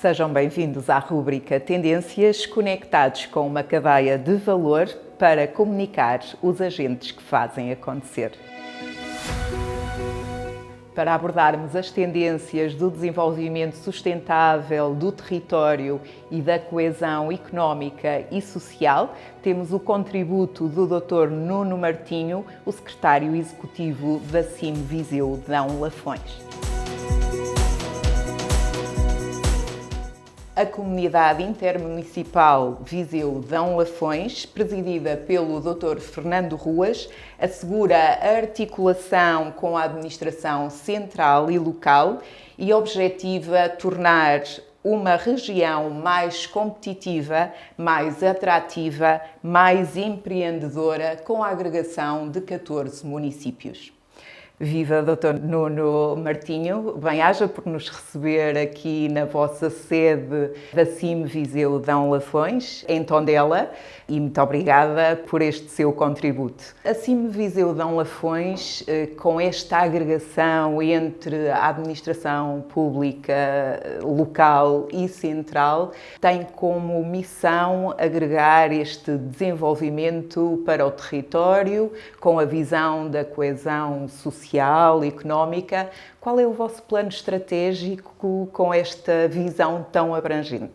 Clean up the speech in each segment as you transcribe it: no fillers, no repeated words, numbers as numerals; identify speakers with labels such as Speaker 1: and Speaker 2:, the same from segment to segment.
Speaker 1: Sejam bem-vindos à rúbrica Tendências, conectados com uma cadeia de valor para comunicar os agentes que fazem acontecer. Para abordarmos as tendências do desenvolvimento sustentável do território e da coesão económica e social, temos o contributo do Dr. Nuno Martinho, o secretário executivo da CIM Viseu Dão Lafões. A Comunidade Intermunicipal Viseu Dão Lafões, presidida pelo Dr. Fernando Ruas, assegura a articulação com a administração central e local e objetiva tornar uma região mais competitiva, mais atrativa, mais empreendedora, com a agregação de 14 municípios. Viva Dr. Nuno Martinho, bem-aja por nos receber aqui na vossa sede da CIM Viseu Dão Lafões, em Tondela, e muito obrigada por este seu contributo. A CIM Viseu Dão Lafões, com esta agregação entre a administração pública local e central, tem como missão agregar este desenvolvimento para o território, com a visão da coesão social, económica. Qual é o vosso plano estratégico com esta visão tão abrangente?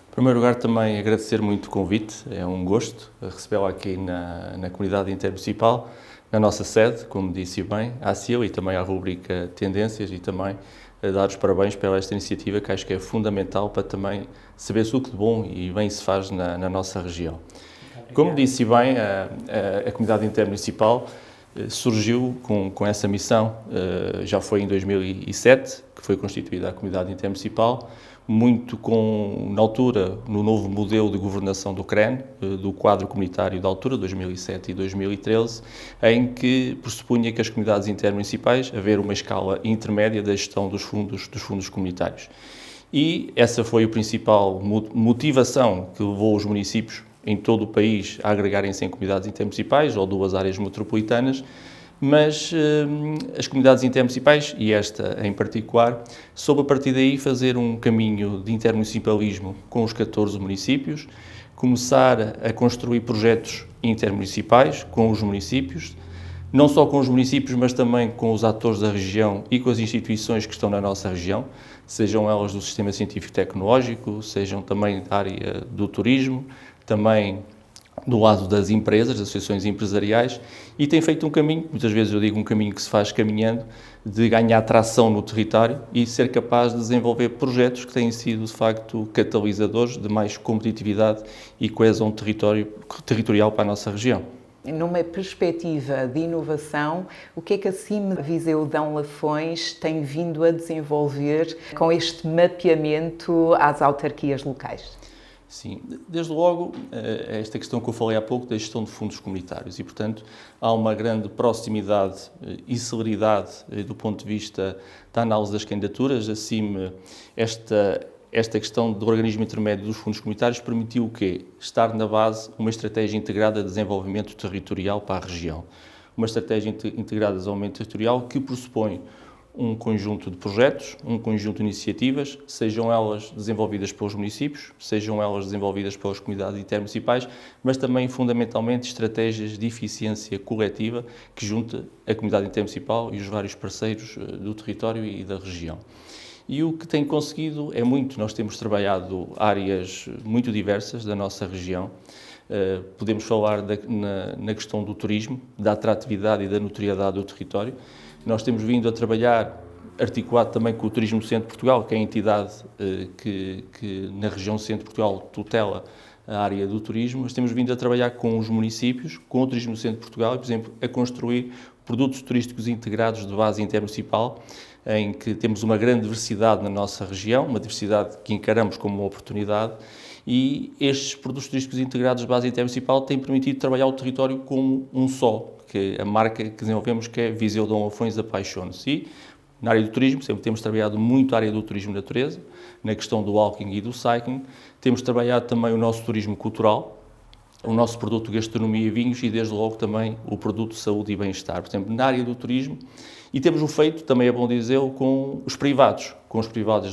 Speaker 2: Em primeiro lugar, também agradecer muito o convite. É um gosto recebê-la aqui na Comunidade Intermunicipal, na nossa sede, como disse bem, à CIL e também à rubrica Tendências, e também dar os parabéns pela esta iniciativa, que acho que é fundamental para também saber-se o que de bom e bem se faz na nossa região. Obrigado. Como disse bem, a Comunidade Intermunicipal surgiu com essa missão, já foi em 2007 que foi constituída a Comunidade Intermunicipal, muito na altura, no novo modelo de governação do CREN, do quadro comunitário da altura, 2007 e 2013, em que pressupunha que as comunidades intermunicipais haver uma escala intermédia da gestão dos fundos comunitários. E essa foi a principal motivação que levou os municípios em todo o país a agregarem-se em comunidades intermunicipais ou duas áreas metropolitanas, mas as comunidades intermunicipais, e esta em particular, soube a partir daí fazer um caminho de intermunicipalismo com os 14 municípios, começar a construir projetos intermunicipais com os municípios, não só com os municípios, mas também com os atores da região e com as instituições que estão na nossa região, sejam elas do sistema científico-tecnológico, sejam também da área do turismo, também do lado das empresas, das associações empresariais, e tem feito um caminho, muitas vezes eu digo um caminho que se faz caminhando, de ganhar tração no território e ser capaz de desenvolver projetos que têm sido, de facto, catalisadores de mais competitividade e coesão territorial para a nossa região.
Speaker 1: Numa perspectiva de inovação, o que é que a CIM Viseu Dão Lafões tem vindo a desenvolver com este mapeamento às autarquias locais?
Speaker 2: Sim, desde logo, esta questão que eu falei há pouco da gestão de fundos comunitários e, portanto, há uma grande proximidade e celeridade do ponto de vista da análise das candidaturas. Assim, esta questão do organismo intermédio dos fundos comunitários permitiu o quê? Estar na base uma estratégia integrada de desenvolvimento territorial para a região. Uma estratégia integrada de desenvolvimento territorial que pressupõe um conjunto de projetos, um conjunto de iniciativas, sejam elas desenvolvidas pelos municípios, sejam elas desenvolvidas pelas comunidades intermunicipais, mas também, fundamentalmente, estratégias de eficiência coletiva que junta a comunidade intermunicipal e os vários parceiros do território e da região. E o que tem conseguido é muito. Nós temos trabalhado áreas muito diversas da nossa região. Podemos falar na questão do turismo, da atratividade e da notoriedade do território. Nós temos vindo a trabalhar, articulado também com o Turismo Centro de Portugal, que é a entidade que na região Centro de Portugal tutela a área do turismo, mas temos vindo a trabalhar com os municípios, com o Turismo Centro de Portugal, e, por exemplo, a construir produtos turísticos integrados de base intermunicipal, em que temos uma grande diversidade na nossa região, uma diversidade que encaramos como uma oportunidade, e estes produtos turísticos integrados de base intermunicipal têm permitido trabalhar o território como um só, que é a marca que desenvolvemos, que é Viseu Dão Lafões Apaixone-se. E na área do turismo, sempre temos trabalhado muito a área do turismo de natureza, na questão do walking e do cycling. Temos trabalhado também o nosso turismo cultural, o nosso produto gastronomia e vinhos e, desde logo, também o produto saúde e bem-estar. Por exemplo, na área do turismo, e temos o feito, também é bom dizê-lo, com os privados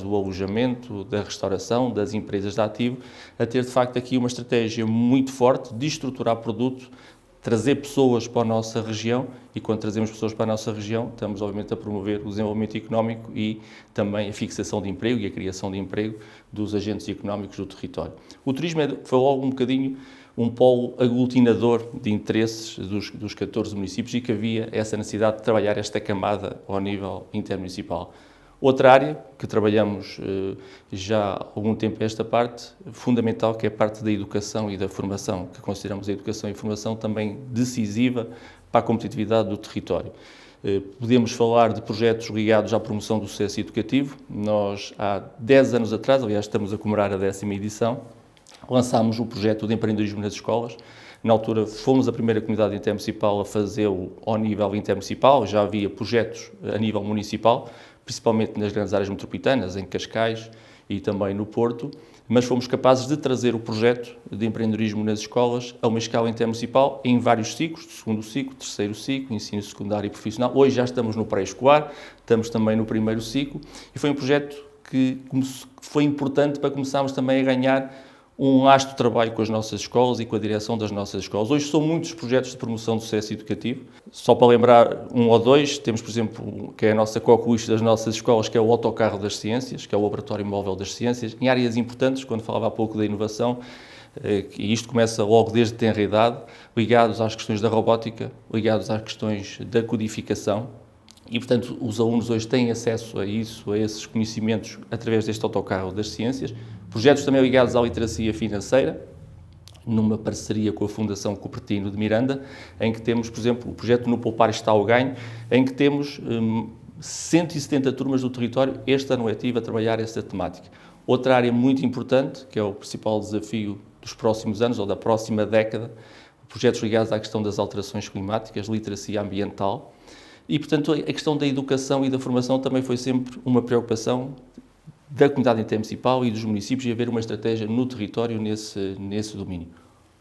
Speaker 2: do alojamento, da restauração, das empresas de ativo, a ter, de facto, aqui uma estratégia muito forte de estruturar produto, trazer pessoas para a nossa região, e quando trazemos pessoas para a nossa região, estamos, obviamente, a promover o desenvolvimento económico e também a fixação de emprego e a criação de emprego dos agentes económicos do território. O turismo foi logo um bocadinho um polo aglutinador de interesses dos 14 municípios e que havia essa necessidade de trabalhar esta camada ao nível intermunicipal. Outra área que trabalhamos já há algum tempo esta parte, fundamental, que é a parte da educação e da formação, que consideramos a educação e formação também decisiva para a competitividade do território. Podemos falar de projetos ligados à promoção do sucesso educativo. Nós, há 10 anos atrás, aliás, estamos a comemorar a 10ª edição, lançámos o projeto de empreendedorismo nas escolas. Na altura, fomos a primeira comunidade intermunicipal a fazê-lo ao nível intermunicipal, já havia projetos a nível municipal, principalmente nas grandes áreas metropolitanas, em Cascais e também no Porto, mas fomos capazes de trazer o projeto de empreendedorismo nas escolas a uma escala intermunicipal em vários ciclos, segundo ciclo, terceiro ciclo, ensino secundário e profissional. Hoje já estamos no pré-escolar, estamos também no primeiro ciclo, e foi um projeto que foi importante para começarmos também a ganhar um lastro de trabalho com as nossas escolas e com a direção das nossas escolas. Hoje são muitos projetos de promoção do sucesso educativo. Só para lembrar um ou dois, temos, por exemplo, que é a nossa coqueluche das nossas escolas, que é o Autocarro das Ciências, que é o Laboratório Móvel das Ciências, em áreas importantes, quando falava há pouco da inovação, e isto começa logo desde tenra idade, ligados às questões da robótica, ligados às questões da codificação, e, portanto, os alunos hoje têm acesso a isso, a esses conhecimentos, através deste Autocarro das Ciências. Projetos também ligados à literacia financeira, numa parceria com a Fundação Cupertino de Miranda, em que temos, por exemplo, o projeto No Poupar está ao Ganho, em que temos 170 turmas do território este ano letivo a trabalhar esta temática. Outra área muito importante, que é o principal desafio dos próximos anos ou da próxima década, projetos ligados à questão das alterações climáticas, literacia ambiental. E, portanto, a questão da educação e da formação também foi sempre uma preocupação da comunidade intermunicipal e dos municípios, e haver uma estratégia no território nesse domínio.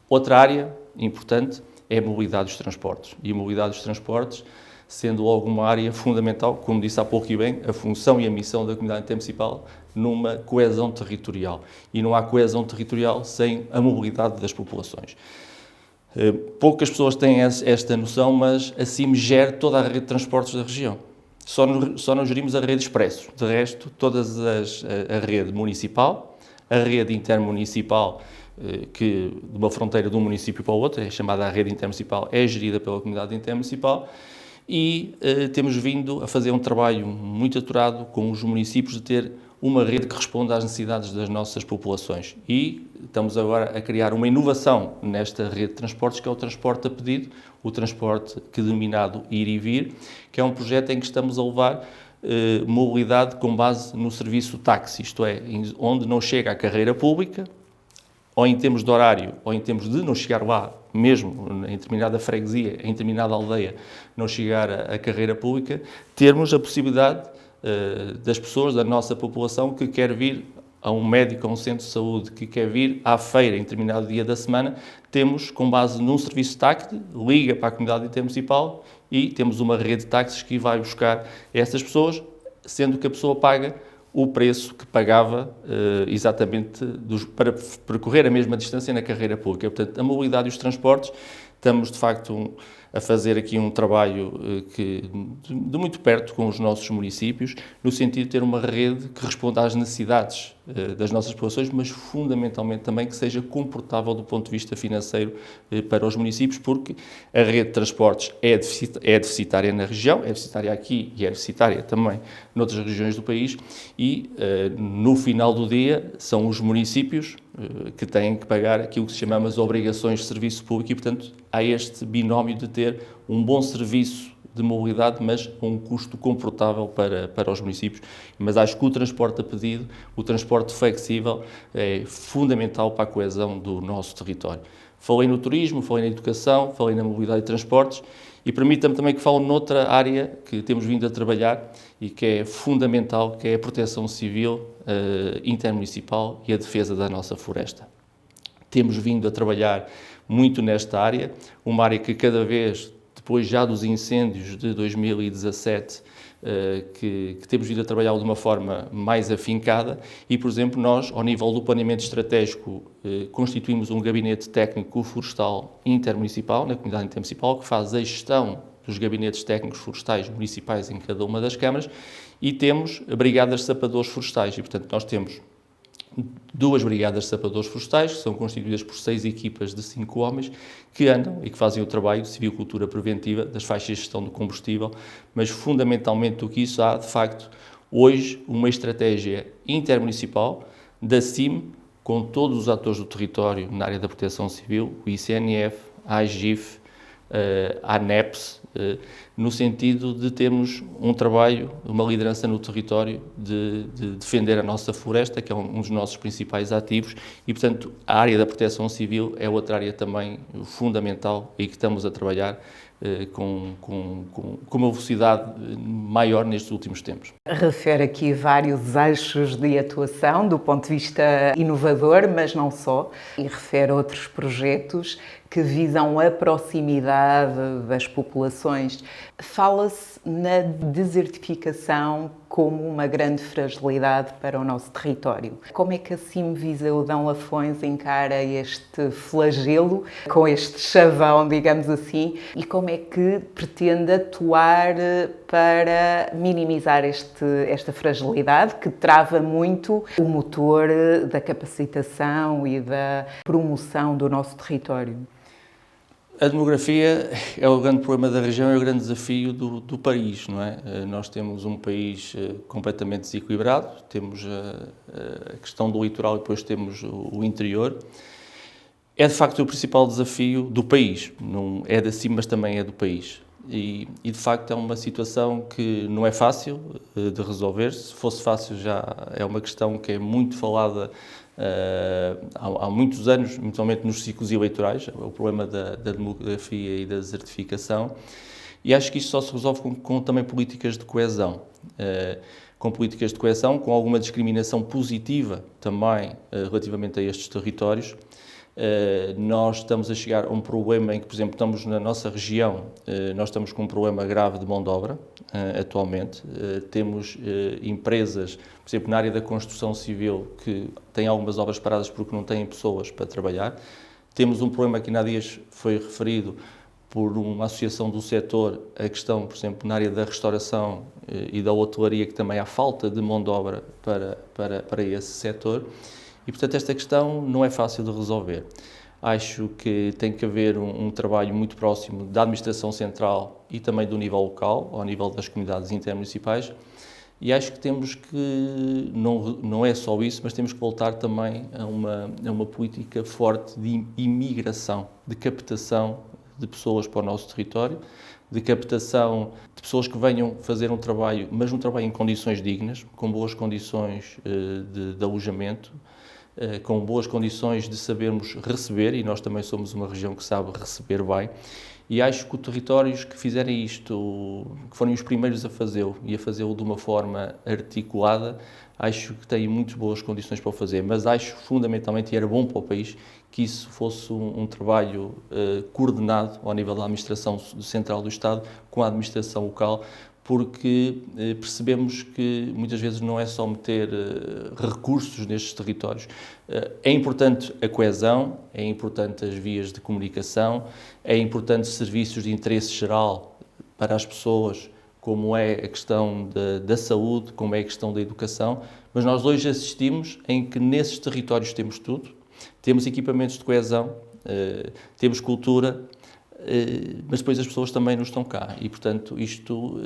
Speaker 2: Outra área importante é a mobilidade dos transportes. E a mobilidade dos transportes, sendo logo uma área fundamental, como disse há pouco e bem, a função e a missão da comunidade intermunicipal numa coesão territorial. E não há coesão territorial sem a mobilidade das populações. Poucas pessoas têm esta noção, mas a CIM gera toda a rede de transportes da região. Só não gerimos a rede expresso. De resto, a rede municipal, a rede intermunicipal, que de uma fronteira de um município para o outro, é chamada a rede intermunicipal, é gerida pela comunidade intermunicipal, e temos vindo a fazer um trabalho muito aturado com os municípios de ter uma rede que responda às necessidades das nossas populações. E estamos agora a criar uma inovação nesta rede de transportes, que é o transporte a pedido, o transporte que é denominado Ir e Vir, que é um projeto em que estamos a levar mobilidade com base no serviço táxi, isto é, onde não chega à carreira pública, ou em termos de horário, ou em termos de não chegar lá, mesmo em determinada freguesia, em determinada aldeia, não chegar à carreira pública, termos a possibilidade das pessoas, da nossa população, que quer vir a um médico, a um centro de saúde, que quer vir à feira em determinado dia da semana, temos, com base num serviço de táxi, liga para a comunidade intermunicipal e temos uma rede de táxis que vai buscar essas pessoas, sendo que a pessoa paga o preço que pagava exatamente para percorrer a mesma distância na carreira pública. Portanto, a mobilidade e os transportes, estamos de facto a fazer aqui um trabalho de muito perto com os nossos municípios, no sentido de ter uma rede que responda às necessidades das nossas populações, mas fundamentalmente também que seja comportável do ponto de vista financeiro para os municípios, porque a rede de transportes é deficitária na região, é deficitária aqui e é deficitária também noutras regiões do país, e no final do dia são os municípios que têm que pagar aquilo que se chama as obrigações de serviço público, e portanto há este binómio de ter um bom serviço de mobilidade, mas com um custo comportável para os municípios. Mas acho que o transporte a pedido, o transporte flexível, é fundamental para a coesão do nosso território. Falei no turismo, falei na educação, falei na mobilidade e transportes, e permita-me também que fale noutra área que temos vindo a trabalhar e que é fundamental, que é a proteção civil intermunicipal e a defesa da nossa floresta. Temos vindo a trabalhar muito nesta área, uma área que cada vez, depois já dos incêndios de 2017, que temos vindo a trabalhar de uma forma mais afincada e, por exemplo, nós, ao nível do planeamento estratégico, constituímos um gabinete técnico florestal intermunicipal, na comunidade intermunicipal, que faz a gestão dos gabinetes técnicos florestais municipais em cada uma das câmaras e temos brigadas de sapadores florestais e, portanto, nós temos 2 brigadas de sapadores florestais, que são constituídas por 6 equipas de 5 homens, que andam e que fazem o trabalho de civicultura preventiva das faixas de gestão do combustível, mas fundamentalmente do que isso há, de facto, hoje uma estratégia intermunicipal da CIM, com todos os atores do território na área da proteção civil, o ICNF, a AGIF, a ANEPS, no sentido de termos um trabalho, uma liderança no território de defender a nossa floresta, que é um dos nossos principais ativos, e, portanto, a área da proteção civil é outra área também fundamental e que estamos a trabalhar com uma velocidade maior nestes últimos tempos.
Speaker 1: Refere aqui vários eixos de atuação do ponto de vista inovador, mas não só, e refere outros projetos que visam a proximidade das populações. Fala-se na desertificação como uma grande fragilidade para o nosso território. Como é que a CIM Viseu Dão Lafões encara este flagelo, com este chavão, digamos assim, e como é que pretende atuar para minimizar esta fragilidade que trava muito o motor da capacitação e da promoção do nosso território?
Speaker 2: A demografia é o grande problema da região, é o grande desafio do país, não é? Nós temos um país completamente desequilibrado, temos a questão do litoral e depois temos o interior. É de facto o principal desafio do país, não é da CIM, mas também é do país. E de facto é uma situação que não é fácil de resolver. Se fosse fácil já é uma questão que é muito falada há muitos anos, principalmente nos ciclos eleitorais, o problema da demografia e da desertificação, e acho que isto só se resolve com também políticas de coesão, com alguma discriminação positiva também relativamente a estes territórios. Nós estamos a chegar a um problema em que, por exemplo, estamos na nossa região, nós estamos com um problema grave de mão de obra atualmente. Temos empresas, por exemplo, na área da construção civil, que têm algumas obras paradas porque não têm pessoas para trabalhar. Temos um problema que há dias foi referido por uma associação do setor, a questão, por exemplo, na área da restauração e da hotelaria, que também há falta de mão de obra para esse setor. E, portanto, esta questão não é fácil de resolver. Acho que tem que haver um trabalho muito próximo da administração central e também do nível local, ao nível das comunidades intermunicipais, e acho que temos que, não é só isso, mas temos que voltar também a uma política forte de imigração, de captação de pessoas para o nosso território, de captação de pessoas que venham fazer um trabalho, mas um trabalho em condições dignas, com boas condições de alojamento, com boas condições de sabermos receber, e nós também somos uma região que sabe receber bem, e acho que os territórios que fizerem isto, que forem os primeiros a fazê-lo, e a fazê-lo de uma forma articulada, acho que têm muito boas condições para o fazer, mas acho fundamentalmente, e era bom para o país, que isso fosse um trabalho coordenado ao nível da administração central do Estado com a administração local, porque percebemos que muitas vezes não é só meter recursos nestes territórios. É importante a coesão, é importante as vias de comunicação, é importante serviços de interesse geral para as pessoas, como é a questão da saúde, como é a questão da educação, mas nós hoje assistimos em que nesses territórios temos tudo, temos equipamentos de coesão, temos cultura, mas depois as pessoas também não estão cá e, portanto, isto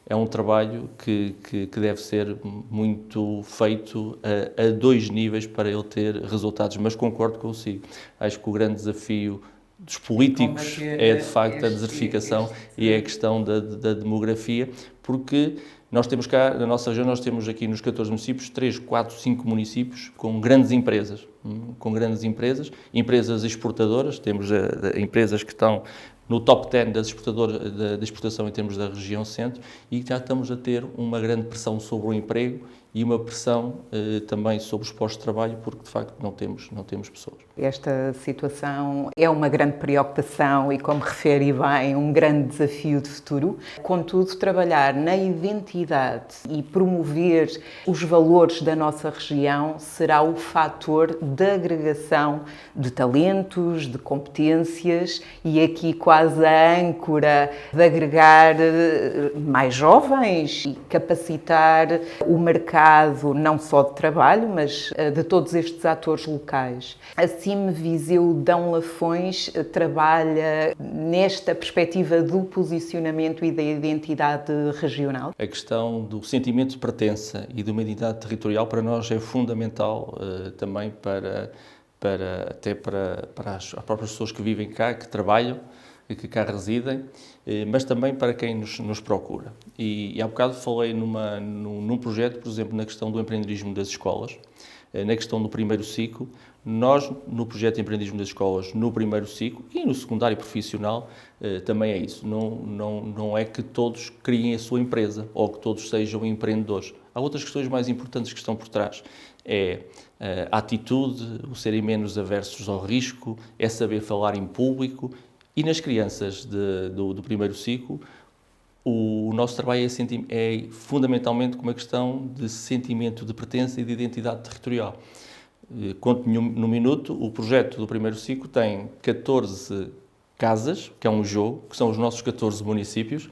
Speaker 2: é um trabalho que deve ser muito feito a 2 níveis para ele ter resultados, mas concordo consigo. Acho que o grande desafio dos políticos é de facto a desertificação e é a questão da demografia, porque nós temos cá, na nossa região, nós temos aqui nos 14 municípios, 3, 4, 5 municípios com grandes empresas, empresas exportadoras, temos empresas que estão no top 10 da exportação em termos da região centro e já estamos a ter uma grande pressão sobre o emprego e uma pressão também sobre os postos de trabalho, porque de facto não temos pessoas.
Speaker 1: Esta situação é uma grande preocupação e, como refere bem, um grande desafio de futuro. Contudo, trabalhar na identidade e promover os valores da nossa região será o fator de agregação de talentos, de competências e aqui quase a âncora de agregar mais jovens e capacitar o mercado não só de trabalho, mas de todos estes atores locais. A CIM Viseu Dão Lafões trabalha nesta perspectiva do posicionamento e da identidade regional?
Speaker 2: A questão do sentimento de pertença e de uma identidade territorial para nós é fundamental também para as próprias pessoas que vivem cá, que trabalham e que cá residem, mas também para quem nos procura. E há bocado falei num projeto, por exemplo, na questão do empreendedorismo das escolas, na questão do primeiro ciclo. Nós, no projeto de empreendedorismo das escolas, no primeiro ciclo e no secundário profissional, também é isso. Não é que todos criem a sua empresa ou que todos sejam empreendedores. Há outras questões mais importantes que estão por trás. É a atitude, o serem menos aversos ao risco, é saber falar em público. E nas crianças do primeiro ciclo, o nosso trabalho é fundamentalmente com uma questão de sentimento de pertença e de identidade territorial. Conto no minuto, o projeto do primeiro ciclo tem 14 casas, que é um jogo, que são os nossos 14 municípios,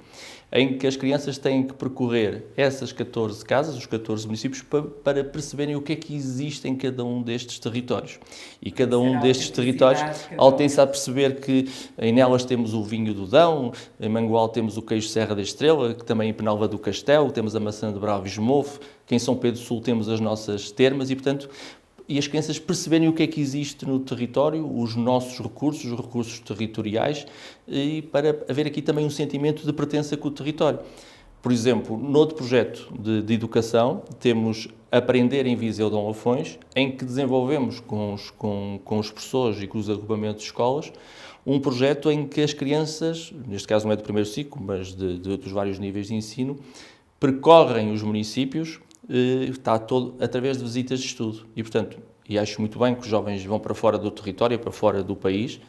Speaker 2: em que as crianças têm que percorrer essas 14 casas, os 14 municípios, para perceberem o que é que existe em cada um destes territórios. E cada um destes territórios, ao tem-se a perceber que em Nelas temos o vinho do Dão, em Mangual temos o queijo Serra da Estrela, que também em Penalva do Castelo, temos a maçã de Bravo e Esmofo, que em São Pedro do Sul temos as nossas termas e, portanto, e as crianças perceberem o que é que existe no território, os nossos recursos, os recursos territoriais, e para haver aqui também um sentimento de pertença com o território. Por exemplo, noutro projeto de educação, temos Aprender em Viseu Dão Lafões, em que desenvolvemos com os professores e com os agrupamentos de escolas, um projeto em que as crianças, neste caso não é do primeiro ciclo, mas dos vários níveis de ensino, percorrem os municípios, está todo através de visitas de estudo e, portanto, acho muito bem que os jovens vão para fora do território, para fora do país,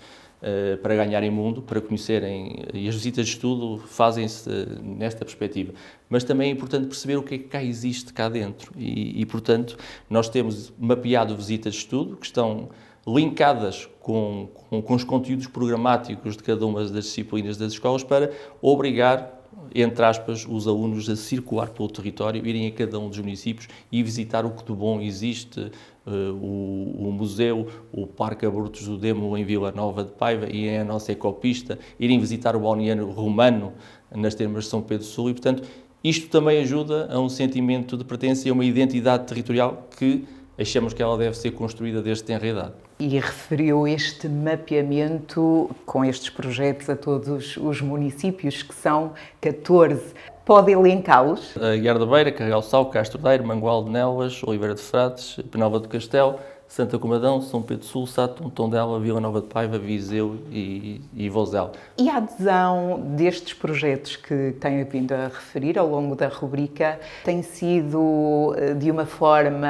Speaker 2: para ganharem mundo, para conhecerem, e as visitas de estudo fazem-se nesta perspectiva. Mas também é importante perceber o que é que cá existe cá dentro e portanto, nós temos mapeado visitas de estudo que estão linkadas com os conteúdos programáticos de cada uma das disciplinas das escolas para obrigar, entre aspas, os alunos a circular pelo território, irem a cada um dos municípios e visitar o que de bom existe, o museu, o Parque Abruptos do Demo em Vila Nova de Paiva e a nossa ecopista, irem visitar o balneário romano nas termas de São Pedro do Sul e, portanto, isto também ajuda a um sentimento de pertença e a uma identidade territorial que achamos que ela deve ser construída desde tenra idade.
Speaker 1: E referiu este mapeamento com estes projetos a todos os municípios, que são 14. Pode elencá-los?
Speaker 2: Guiar da Beira, Carregal Sal, Castro Daire, Mangual de Nelas, Oliveira de Frades, Penalva do Castelo, Santa Comadão, São Pedro do Sul, Sátão, Tondela, Vila Nova de Paiva, Viseu e Vozela.
Speaker 1: E a adesão destes projetos que tenho vindo a referir ao longo da rubrica tem sido de uma forma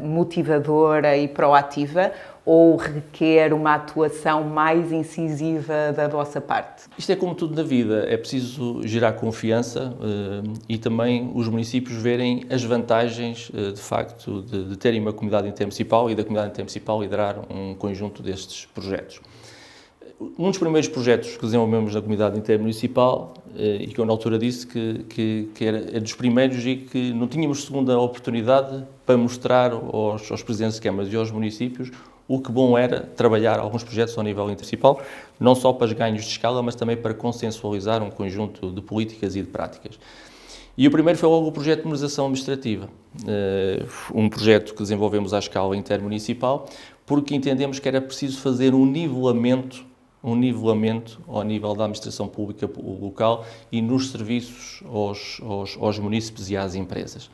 Speaker 1: motivadora e proativa ou requer uma atuação mais incisiva da vossa parte?
Speaker 2: Isto é como tudo na vida, é preciso gerar confiança e também os municípios verem as vantagens, de facto, de terem uma comunidade intermunicipal e da comunidade intermunicipal liderar um conjunto destes projetos. Um dos primeiros projetos que desenvolvemos na comunidade intermunicipal, e que eu na altura disse que era dos primeiros e que não tínhamos segunda oportunidade para mostrar aos presidentes de câmaras e aos municípios o que bom era trabalhar alguns projetos ao nível intermunicipal, não só para os ganhos de escala, mas também para consensualizar um conjunto de políticas e de práticas. E o primeiro foi logo o projeto de memorização administrativa, um projeto que desenvolvemos à escala intermunicipal, porque entendemos que era preciso fazer um nivelamento ao nível da administração pública local e nos serviços aos munícipes e às empresas.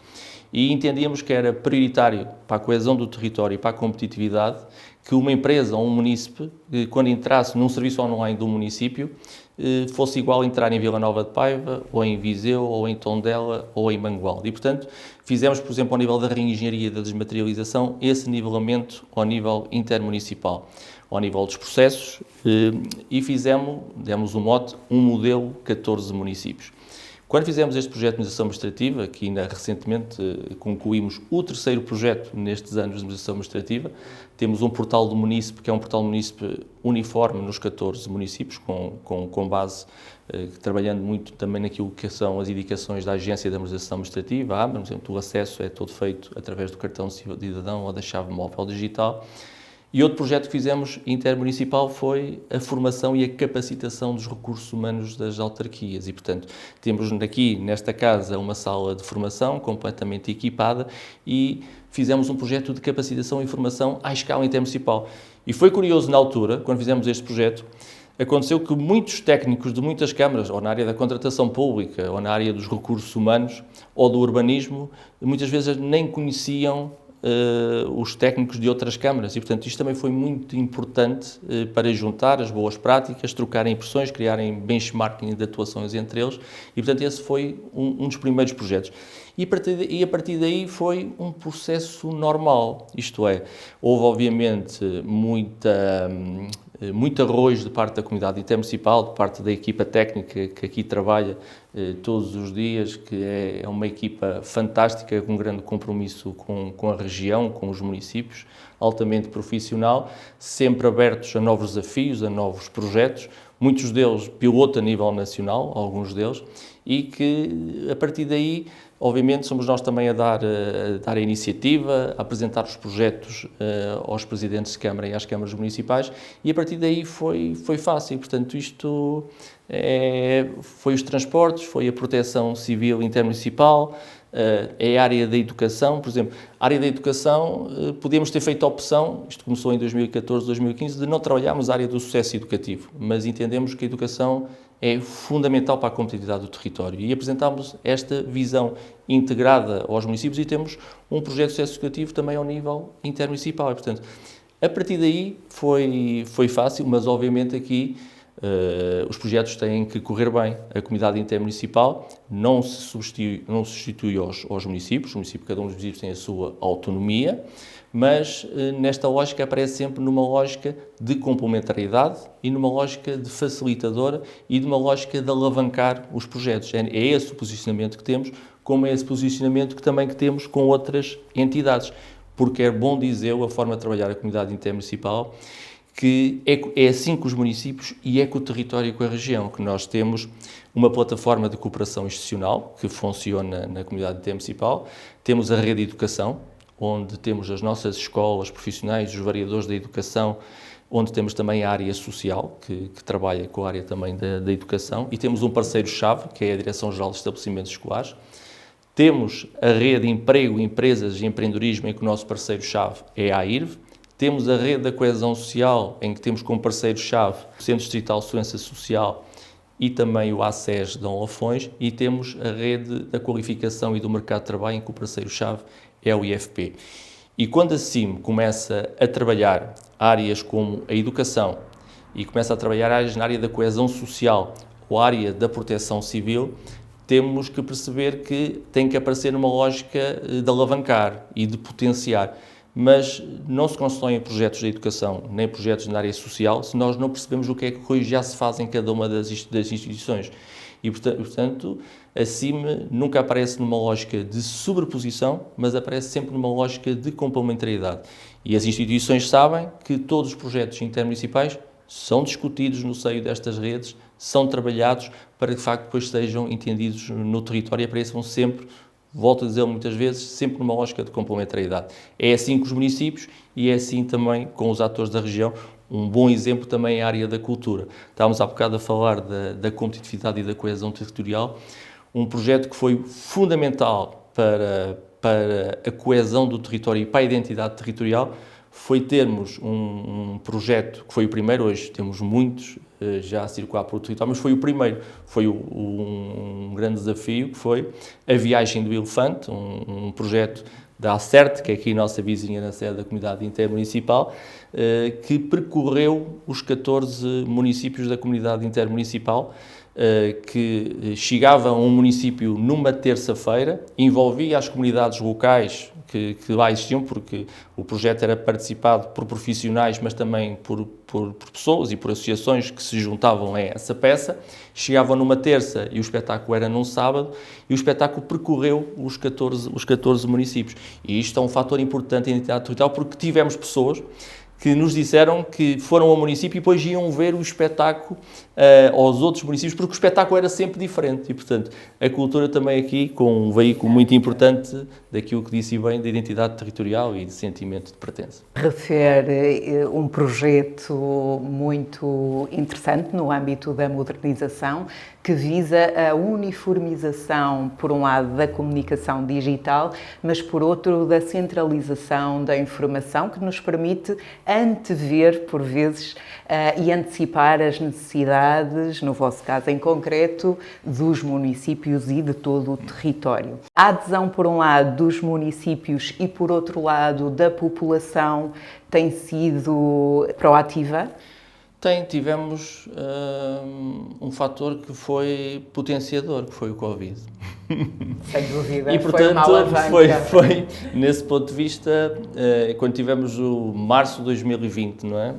Speaker 2: E entendíamos que era prioritário para a coesão do território e para a competitividade que uma empresa ou um munícipe, quando entrasse num serviço online do município, fosse igual entrar em Vila Nova de Paiva, ou em Viseu, ou em Tondela, ou em Mangualde. E, portanto, fizemos, por exemplo, ao nível da reengenharia e da desmaterialização, esse nivelamento ao nível intermunicipal, ao nível dos processos, e demos um mote, um modelo 14 municípios. Quando fizemos este projeto de modernização administrativa, que ainda recentemente concluímos o terceiro projeto nestes anos de modernização administrativa, temos um portal do munícipe, que é um portal do munícipe uniforme nos 14 municípios, com base, trabalhando muito também naquilo que são as indicações da Agência da Modernização Administrativa, por exemplo, o acesso é todo feito através do cartão de cidadão ou da chave móvel digital. E outro projeto que fizemos intermunicipal foi a formação e a capacitação dos recursos humanos das autarquias e, portanto, temos aqui nesta casa uma sala de formação completamente equipada e fizemos um projeto de capacitação e formação à escala intermunicipal. E foi curioso na altura, quando fizemos este projeto, aconteceu que muitos técnicos de muitas câmaras, ou na área da contratação pública, ou na área dos recursos humanos, ou do urbanismo, muitas vezes nem conheciam os técnicos de outras câmaras e, portanto, isto também foi muito importante para juntar as boas práticas, trocarem impressões, criarem benchmarking de atuações entre eles e, portanto, esse foi um dos primeiros projetos. E a partir daí foi um processo normal, isto é, houve obviamente muito arrojo de parte da comunidade intermunicipal, de parte da equipa técnica que aqui trabalha todos os dias, que é uma equipa fantástica, com um grande compromisso com a região, com os municípios, altamente profissional, sempre abertos a novos desafios, a novos projetos, muitos deles piloto a nível nacional, alguns deles, e que a partir daí, obviamente, somos nós também a dar a iniciativa, a apresentar os projetos aos presidentes de Câmara e às câmaras municipais e a partir daí foi fácil. Portanto, isto foi os transportes, foi a proteção civil intermunicipal, é a área da educação. Por exemplo, a área da educação, podíamos ter feito a opção, isto começou em 2014, 2015, de não trabalharmos a área do sucesso educativo, mas entendemos que a educação é fundamental para a competitividade do território e apresentámos esta visão integrada aos municípios e temos um projeto de sucesso educativo também ao nível intermunicipal. E, portanto, a partir daí foi fácil, mas obviamente aqui os projetos têm que correr bem. A comunidade intermunicipal não se substitui aos municípios, cada um dos municípios tem a sua autonomia, mas nesta lógica aparece sempre numa lógica de complementariedade e numa lógica de facilitadora e de uma lógica de alavancar os projetos. É esse o posicionamento que temos, como é esse posicionamento que também temos com outras entidades, porque é bom dizer a forma de trabalhar a comunidade intermunicipal, que é assim com os municípios e é com o território e com a região, que nós temos uma plataforma de cooperação institucional que funciona na comunidade intermunicipal, temos a rede de educação, onde temos as nossas escolas profissionais, os variadores da educação, onde temos também a área social, que trabalha com a área também da educação, e temos um parceiro-chave, que é a Direção-Geral de Estabelecimentos Escolares. Temos a rede de emprego, empresas e empreendedorismo, em que o nosso parceiro-chave é a AIRV. Temos a rede da coesão social, em que temos como parceiro-chave o Centro Distrital de Segurança Social e também o ACES de Dom Lafões, e temos a rede da qualificação e do mercado de trabalho, em que o parceiro-chave é o IFP. E quando assim começa a trabalhar áreas como a educação e começa a trabalhar áreas na área da coesão social ou área da proteção civil, temos que perceber que tem que aparecer numa lógica de alavancar e de potenciar. Mas não se constroem projetos de educação, nem projetos na área social, se nós não percebemos o que é que hoje já se faz em cada uma das instituições. E, portanto, a CIM nunca aparece numa lógica de sobreposição, mas aparece sempre numa lógica de complementariedade. E as instituições sabem que todos os projetos intermunicipais são discutidos no seio destas redes, são trabalhados para que, de facto, depois sejam entendidos no território e apareçam sempre, volto a dizer muitas vezes, sempre numa lógica de complementariedade. É assim com os municípios e é assim também com os atores da região. Um bom exemplo também é a área da cultura. Estávamos há bocado a falar da competitividade e da coesão territorial. Um projeto que foi fundamental para a coesão do território e para a identidade territorial foi termos um projeto que foi o primeiro, hoje temos muitos já a circular pelo território, mas foi o primeiro, foi um grande desafio, que foi a Viagem do Elefante, um projeto da Acerte, que é aqui a nossa vizinha na sede da Comunidade Intermunicipal, que percorreu os 14 municípios da Comunidade Intermunicipal, que chegava a um município numa terça-feira, envolvia as comunidades locais que lá existiam, porque o projeto era participado por profissionais, mas também por pessoas e por associações que se juntavam a essa peça. Chegavam numa terça e o espetáculo era num sábado, e o espetáculo percorreu os 14 municípios. E isto é um fator importante em identidade territorial, porque tivemos pessoas que nos disseram que foram ao município e depois iam ver o espetáculo aos outros municípios, porque o espetáculo era sempre diferente. E, portanto, a cultura também aqui, com um veículo muito importante daquilo que disse bem, da identidade territorial e de sentimento de pertença.
Speaker 1: Refere um projeto muito interessante no âmbito da modernização, que visa a uniformização, por um lado, da comunicação digital, mas, por outro, da centralização da informação, que nos permite antever, por vezes, e antecipar as necessidades, no vosso caso em concreto, dos municípios e de todo o território. A adesão, por um lado, dos municípios e, por outro lado, da população tem sido proativa?
Speaker 2: Tivemos um fator que foi potenciador, que foi o Covid.
Speaker 1: Sem dúvida,
Speaker 2: e, portanto,
Speaker 1: foi uma alavanca.
Speaker 2: Foi nesse ponto de vista, quando tivemos o março de 2020, não é?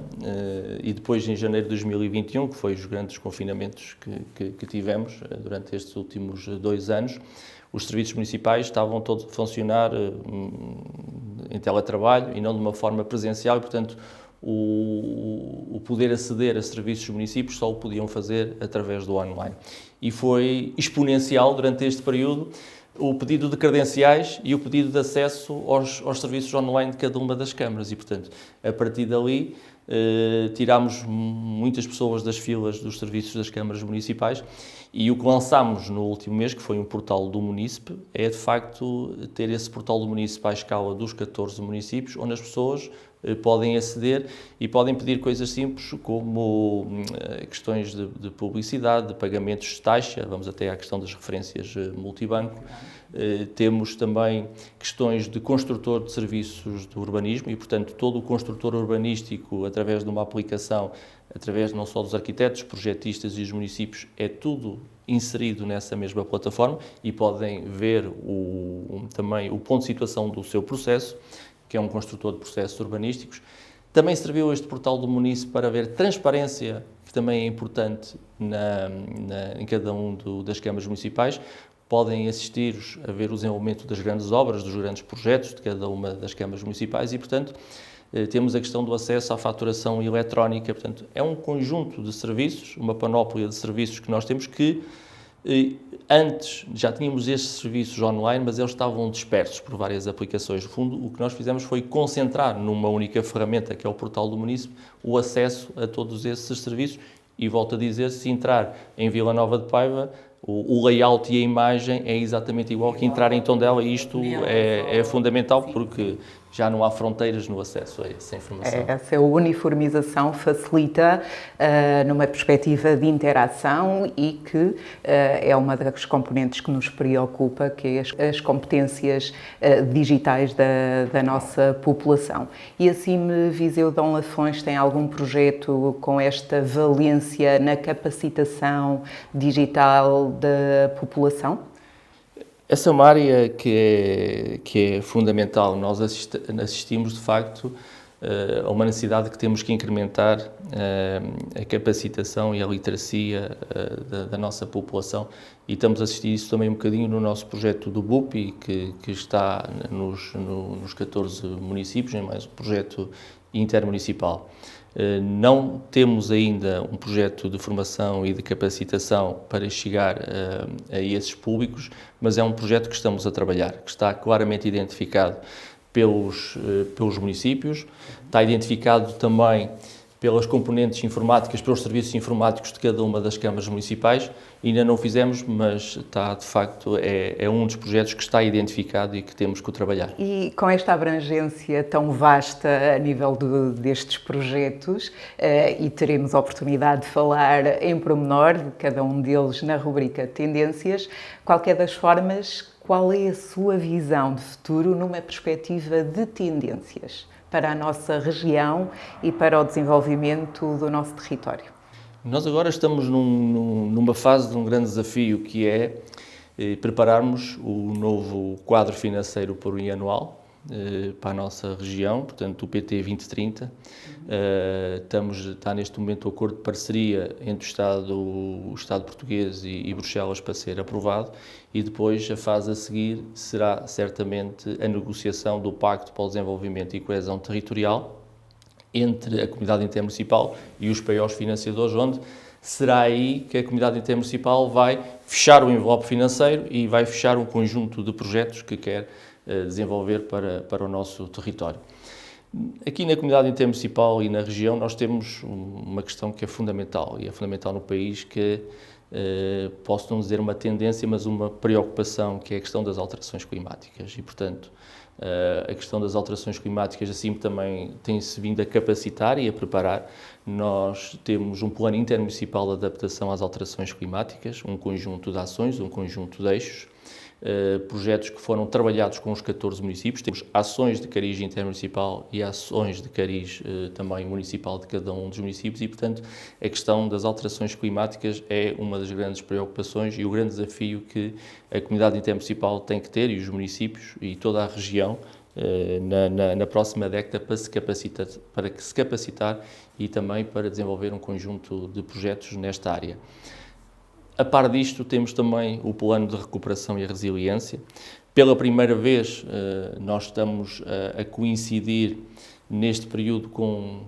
Speaker 2: E depois em janeiro de 2021, que foi os grandes confinamentos que tivemos durante estes últimos 2 anos, os serviços municipais estavam todos a funcionar em teletrabalho e não de uma forma presencial, e, portanto, o poder aceder a serviços dos municípios só o podiam fazer através do online. E foi exponencial durante este período o pedido de credenciais e o pedido de acesso aos serviços online de cada uma das câmaras. E, portanto, a partir dali, tirámos muitas pessoas das filas dos serviços das câmaras municipais, e o que lançámos no último mês, que foi um portal do Munícipe, é de facto ter esse portal do Munícipe à escala dos 14 municípios, onde as pessoas podem aceder e podem pedir coisas simples como questões de publicidade, de pagamentos de taxa, vamos até à questão das referências multibanco. Temos também questões de construtor de serviços de urbanismo e, portanto, todo o construtor urbanístico, através de uma aplicação, através não só dos arquitetos, projetistas e os municípios, é tudo inserido nessa mesma plataforma, e podem ver também o ponto de situação do seu processo, que é um construtor de processos urbanísticos. Também serviu este portal do Munícipe para ver transparência, que também é importante em cada das câmaras municipais. Podem assistir a ver o desenvolvimento das grandes obras, dos grandes projetos de cada uma das câmaras municipais e, portanto, temos a questão do acesso à faturação eletrónica. Portanto, é um conjunto de serviços, uma panóplia de serviços que nós temos que antes já tínhamos estes serviços online, mas eles estavam dispersos por várias aplicações. No fundo, o que nós fizemos foi concentrar numa única ferramenta, que é o portal do Munícipe, o acesso a todos esses serviços. E volto a dizer, se entrar em Vila Nova de Paiva, o layout e a imagem é exatamente igual que entrar em Tondela, e isto é fundamental, porque já não há fronteiras no acesso a essa informação.
Speaker 1: Essa uniformização facilita numa perspectiva de interação, e que é uma das componentes que nos preocupa, que é as competências digitais da nossa população. E assim, Viseu Dom Lafões tem algum projeto com esta valência na capacitação digital da população?
Speaker 2: Essa é uma área que é fundamental. Nós assistimos, de facto, a uma necessidade que temos que incrementar a capacitação e a literacia da nossa população, e estamos a assistir isso também um bocadinho no nosso projeto do BUP, que está nos 14 municípios, em mais um projeto intermunicipal. Não temos ainda um projeto de formação e de capacitação para chegar a esses públicos, mas é um projeto que estamos a trabalhar, que está claramente identificado pelos municípios, está identificado também pelas componentes informáticas, pelos serviços informáticos de cada uma das câmaras municipais. Ainda não o fizemos, mas está, de facto, é um dos projetos que está identificado e que temos que o trabalhar.
Speaker 1: E com esta abrangência tão vasta a nível destes projetos, e teremos a oportunidade de falar em pormenor de cada um deles na rubrica Tendências, qualquer das formas, qual é a sua visão de futuro numa perspectiva de tendências para a nossa região e para o desenvolvimento do nosso território?
Speaker 2: Nós agora estamos numa fase de um grande desafio, que é prepararmos o novo quadro financeiro plurianual para a nossa região, portanto o PT 2030. Está neste momento o acordo de parceria entre o Estado português e Bruxelas para ser aprovado, e depois a fase a seguir será certamente a negociação do Pacto para o Desenvolvimento e Coesão Territorial entre a Comunidade Intermunicipal e os países financiadores, onde será aí que a Comunidade Intermunicipal vai fechar o envelope financeiro e vai fechar um conjunto de projetos que quer desenvolver para o nosso território. Aqui na Comunidade Intermunicipal e na região nós temos uma questão que é fundamental, e é fundamental no país, que posso não dizer uma tendência, mas uma preocupação, que é a questão das alterações climáticas. E, portanto, a questão das alterações climáticas assim também tem-se vindo a capacitar e a preparar. Nós temos um plano intermunicipal de adaptação às alterações climáticas, um conjunto de ações, um conjunto de eixos, projetos que foram trabalhados com os 14 municípios. Temos ações de cariz intermunicipal e ações de cariz também municipal de cada um dos municípios, e, portanto, a questão das alterações climáticas é uma das grandes preocupações e o grande desafio que a comunidade intermunicipal tem que ter, e os municípios e toda a região, na próxima década, para se capacitar e também para desenvolver um conjunto de projetos nesta área. A par disto, temos também o Plano de Recuperação e Resiliência. Pela primeira vez, nós estamos a coincidir neste período com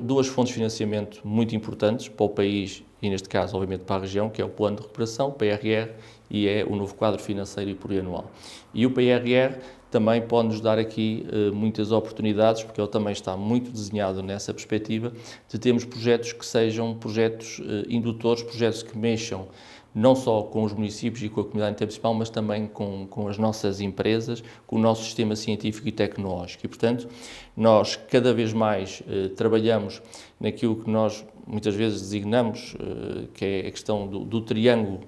Speaker 2: duas fontes de financiamento muito importantes para o país e, neste caso, obviamente, para a região, que é o Plano de Recuperação, PRR, e é o novo quadro financeiro e plurianual. E o PRR também pode-nos dar aqui muitas oportunidades, porque ele também está muito desenhado nessa perspectiva de termos projetos que sejam projetos indutores, projetos que mexam não só com os municípios e com a comunidade intermunicipal, mas também com as nossas empresas, com o nosso sistema científico e tecnológico. E, portanto, nós cada vez mais trabalhamos naquilo que nós muitas vezes designamos, que é a questão do triângulo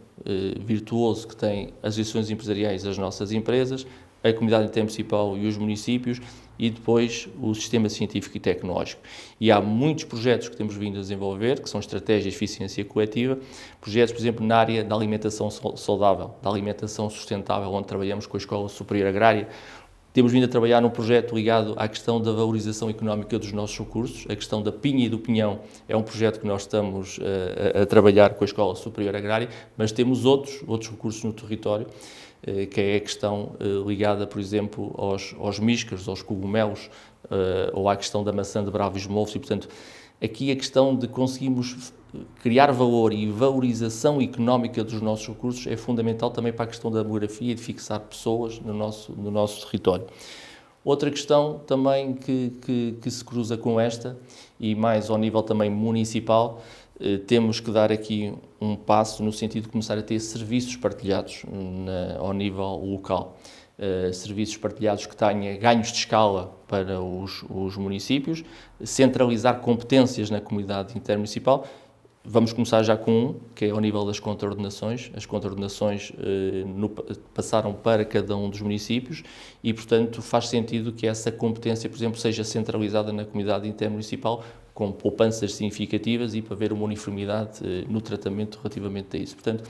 Speaker 2: virtuoso que têm as instituições empresariais, as nossas empresas, a comunidade intermunicipal e os municípios, e depois o sistema científico e tecnológico. E há muitos projetos que temos vindo a desenvolver, que são estratégias de eficiência coletiva, projetos, por exemplo, na área da alimentação saudável, da alimentação sustentável, onde trabalhamos com a Escola Superior Agrária. Temos vindo a trabalhar num projeto ligado à questão da valorização económica dos nossos recursos. A questão da pinha e do pinhão é um projeto que nós estamos a trabalhar com a Escola Superior Agrária, mas temos outros recursos no território, que é a questão ligada, por exemplo, aos míscaros, aos cogumelos, ou à questão da maçã de bravos molfos. E, portanto, aqui a questão de conseguirmos criar valor e valorização económica dos nossos recursos é fundamental também para a questão da demografia e de fixar pessoas no nosso território. Outra questão também que se cruza com esta, e mais ao nível também municipal, temos que dar aqui um passo no sentido de começar a ter serviços partilhados ao nível local. Serviços partilhados que tenham ganhos de escala para os municípios, centralizar competências na comunidade intermunicipal. Vamos começar já com um, que é ao nível das contraordenações. As contraordenações passaram para cada um dos municípios e, portanto, faz sentido que essa competência, por exemplo, seja centralizada na comunidade intermunicipal, com poupanças significativas e para haver uma uniformidade no tratamento relativamente a isso. Portanto,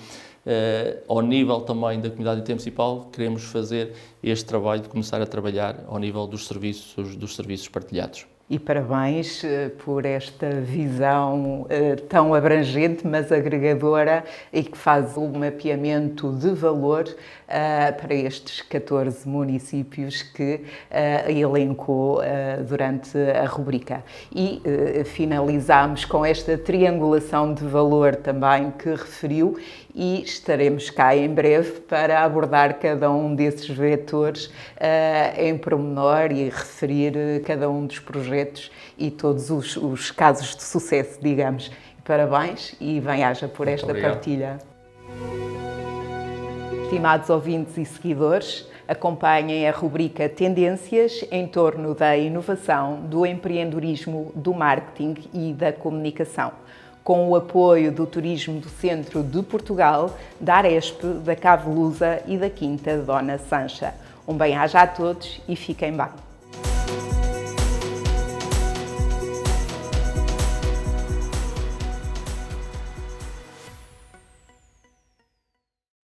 Speaker 2: ao nível também da comunidade intermunicipal, queremos fazer este trabalho de começar a trabalhar ao nível dos serviços partilhados.
Speaker 1: E parabéns por esta visão tão abrangente, mas agregadora, e que faz um mapeamento de valor para estes 14 municípios que elencou durante a rubrica. E finalizamos com esta triangulação de valor também que referiu, e estaremos cá em breve para abordar cada um desses vetores em pormenor e referir cada um dos projetos e todos os casos de sucesso, digamos. Parabéns e bem-aja por esta partilha. Estimados ouvintes e seguidores, acompanhem a rubrica Tendências em torno da inovação, do empreendedorismo, do marketing e da comunicação, com o apoio do Turismo do Centro de Portugal, da Aresp, da Cave Lusa e da Quinta Dona Sancha. Um bem-aja a todos e fiquem bem.